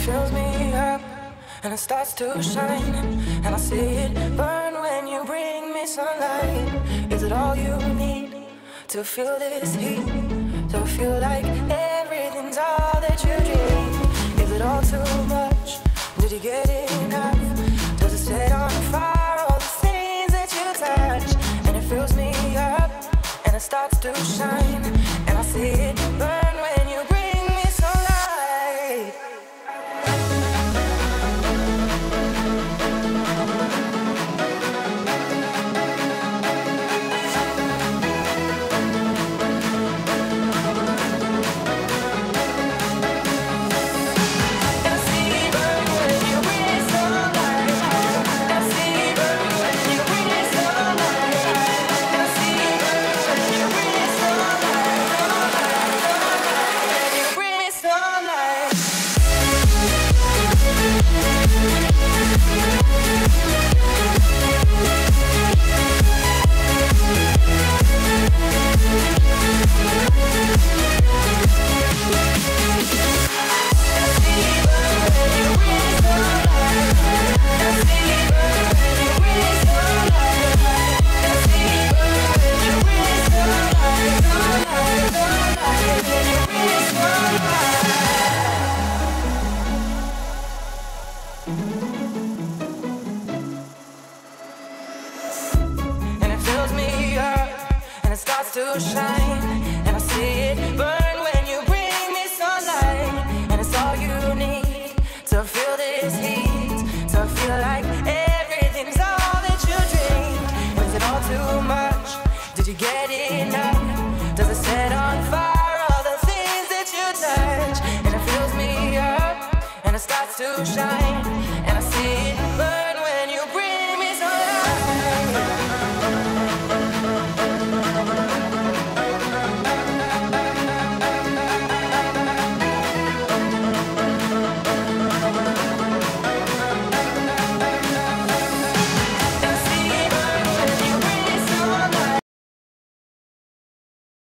fills me up and it starts to shine, and I see it burn when you bring me sunlight. Is it all you need to feel this heat, to feel like everything's all that you dream? Is it all too much? Did you get enough? Does it set on fire all the things that you touch? And it fills me up and it starts to shine, and I see it burn when you bring me sunlight. To shine, and I see it burn when you bring me sunlight, and it's all you need to feel this heat, to feel like everything's all that you dream. Is it all too much? Did you get enough? Does it set on fire all the things that you touch? And it fills me up and it starts to shine.